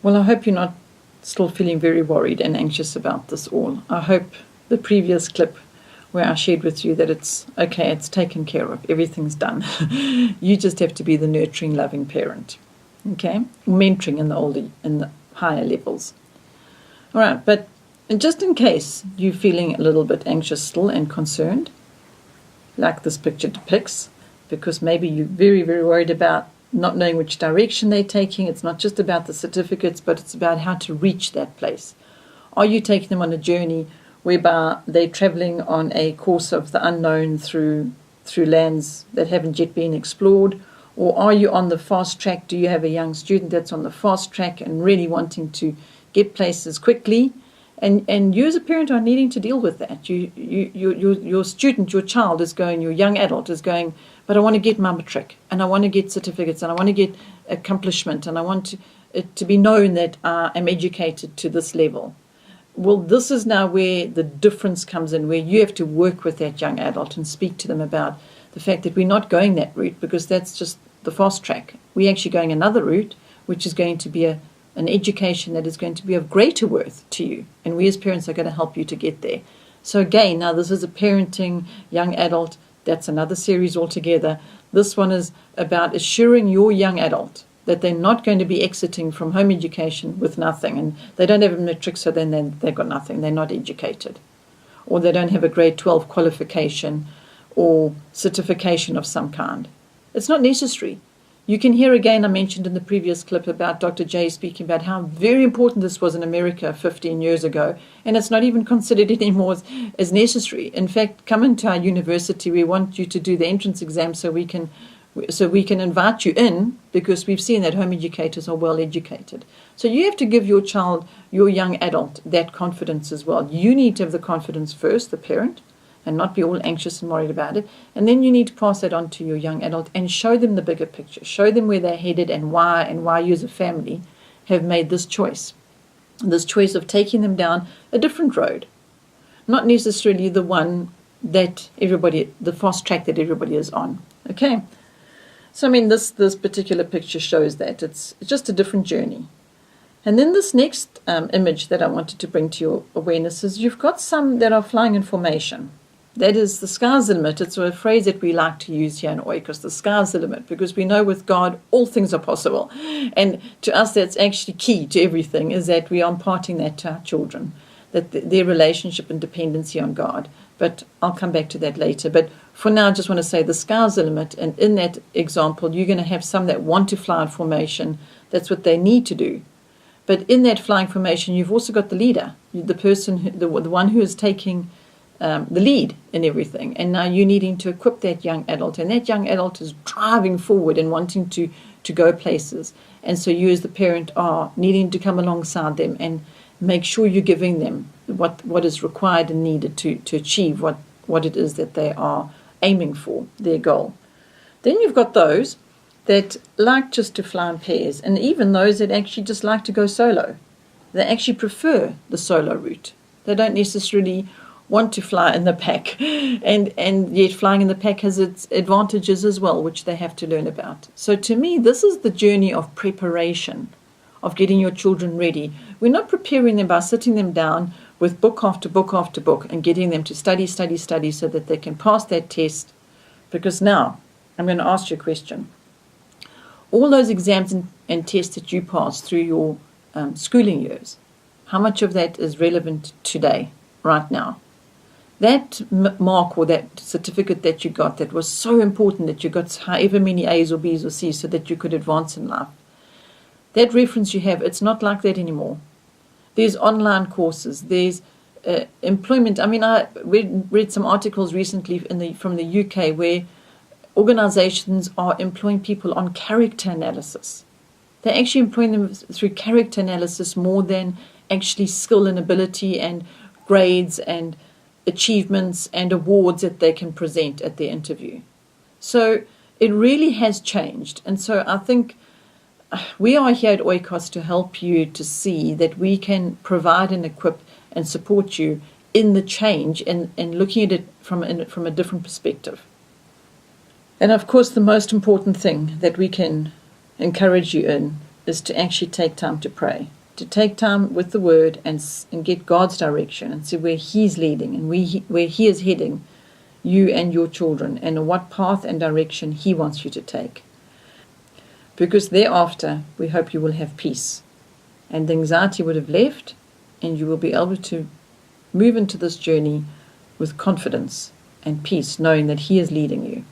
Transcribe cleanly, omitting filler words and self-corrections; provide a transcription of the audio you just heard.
Well, I hope you're not still feeling very worried and anxious about this all. I hope the previous clip where I shared with you that it's okay, it's taken care of, everything's done. You just have to be the nurturing, loving parent. Okay? Mentoring in the higher levels. All right, but just in case you're feeling a little bit anxious still and concerned, like this picture depicts, because maybe you're very, very worried about not knowing which direction they're taking. It's not just about the certificates, but it's about how to reach that place. Are you taking them on a journey whereby they're traveling on a course of the unknown through lands that haven't yet been explored? Or are you on the fast track? Do you have a young student that's on the fast track and really wanting to get places quickly? And you as a parent are needing to deal with that. Your student, your child is going, your young adult is going, but I want to get my matric, and I want to get certificates, and I want to get accomplishment, and I want it to be known that I am educated to this level. Well, this is now where the difference comes in, where you have to work with that young adult and speak to them about the fact that we're not going that route because that's just the fast track. We're actually going another route, which is going to be an education that is going to be of greater worth to you. And we as parents are going to help you to get there. So again, now this is a parenting young adult. That's another series altogether. This one is about assuring your young adult that they're not going to be exiting from home education with nothing. And they don't have a matric, so then they've got nothing. They're not educated. Or they don't have a grade 12 qualification or certification of some kind. It's not necessary. You can hear again, I mentioned in the previous clip about Dr. J speaking about how very important this was in America 15 years ago, and it's not even considered anymore as necessary. In fact, come into our university, we want you to do the entrance exam so we can invite you in, because we've seen that home educators are well educated. So you have to give your child, your young adult, that confidence as well. You need to have the confidence first, the parent, and not be all anxious and worried about it. And then you need to pass that on to your young adult and show them the bigger picture. Show them where they're headed and why you as a family have made this choice of taking them down a different road. Not necessarily the one that the fast track that everybody is on. Okay? So, I mean, this particular picture shows that. It's just a different journey. And then this next image that I wanted to bring to your awareness is you've got some that are flying in formation. That is, the sky's the limit. It's a phrase that we like to use here in Oikos, the sky's the limit, because we know with God all things are possible. And to us that's actually key to everything, is that we are imparting that to our children, that their relationship and dependency on God. But I'll come back to that later. But for now, I just want to say the sky's the limit. And in that example, you're going to have some that want to fly in formation. That's what they need to do. But in that flying formation, you've also got the leader, the person, the one who is taking the lead in everything. And now you're needing to equip that young adult. And that young adult is driving forward and wanting to go places. And so you as the parent are needing to come alongside them and make sure you're giving them what is required and needed to achieve what it is that they are aiming for, their goal. Then you've got those that like just to fly in pairs, and even those that actually just like to go solo. They actually prefer the solo route. They don't necessarily want to fly in the pack, and yet flying in the pack has its advantages as well, which they have to learn about. So to me, this is the journey of preparation, of getting your children ready. We're not preparing them by sitting them down with book after book after book and getting them to study so that they can pass that test. Because now, I'm going to ask you a question. All those exams and tests that you pass through your schooling years, how much of that is relevant today, right now? That mark or that certificate that you got that was so important, that you got however many A's or B's or C's so that you could advance in life, that reference you have, it's not like that anymore. There's online courses, there's employment. I mean, I read some articles recently from the UK where organizations are employing people on character analysis. They're actually employing them through character analysis more than actually skill and ability and grades and achievements and awards that they can present at their interview. So it really has changed. And so I think we are here at Oikos to help you to see that we can provide and equip and support you in the change and looking at it from a different perspective. And of course, the most important thing that we can encourage you in is to actually take time to pray, to take time with the Word and get God's direction and see where He's leading and where He is heading you and your children, and what path and direction He wants you to take. Because thereafter, we hope you will have peace, and the anxiety would have left, and you will be able to move into this journey with confidence and peace, knowing that He is leading you.